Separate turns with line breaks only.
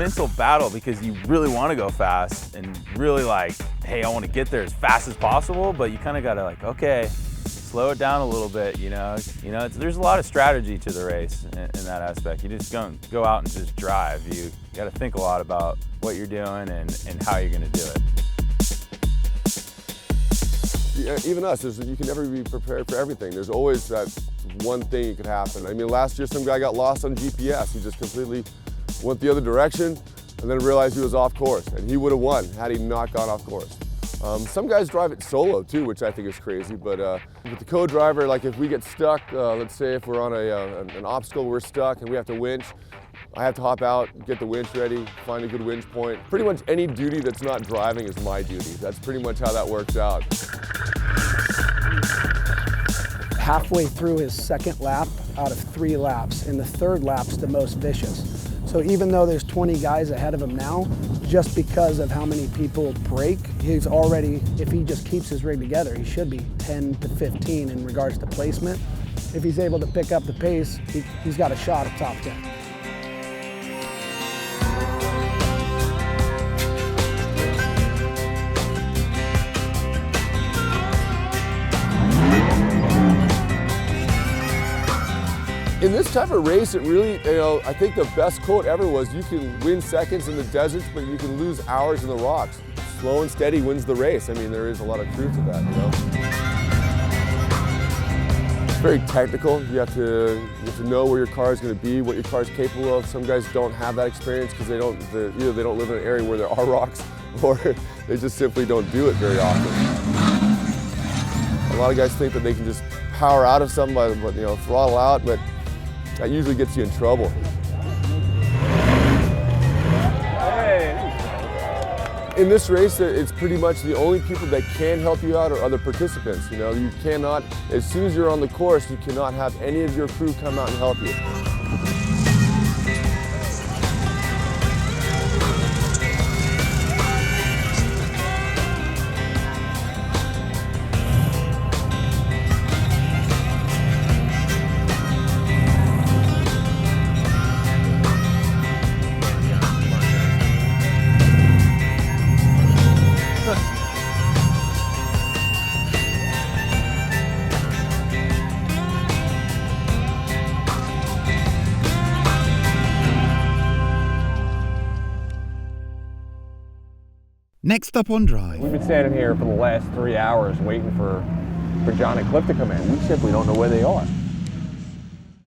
mental battle because you really want to go fast and really like, hey, I want to get there as fast as possible, but you kind of got to like, okay, slow it down a little bit, you know. There's a lot of strategy to the race in that aspect. You just don't go out and just drive. You got to think a lot about what you're doing and how you're going to do it.
Yeah, even us, you can never be prepared for everything. There's always that one thing that could happen. I mean, last year some guy got lost on GPS. He just completely went the other direction and then realized he was off course, and he would have won had he not gone off course. Some guys drive it solo too, which I think is crazy, but with the co-driver, like if we get stuck, let's say if we're on an obstacle, we're stuck and we have to winch, I have to hop out, get the winch ready, find a good winch point. Pretty much any duty that's not driving is my duty. That's pretty much how that works out.
Halfway through his second lap out of 3 laps, and the third lap's the most vicious. So even though there's 20 guys ahead of him now, just because of how many people brake, he's already, if he just keeps his rig together, he should be 10 to 15 in regards to placement. If he's able to pick up the pace, he's got a shot at top 10.
In this type of race, it really, I think the best quote ever was, you can win seconds in the deserts, but you can lose hours in the rocks. Slow and steady wins the race. I mean, there is a lot of truth to that, It's very technical. You have to know where your car is going to be, what your car is capable of. Some guys don't have that experience because either they don't live in an area where there are rocks, or they just simply don't do it very often. A lot of guys think that they can just power out of something by, throttle out, but that usually gets you in trouble. In this race, it's pretty much the only people that can help you out are other participants. You cannot, as soon as you're on the course, you cannot have any of your crew come out and help you.
Next up on Drive.
We've been standing here for the last 3 hours waiting for John and Cliff to come in. We simply don't know where they are.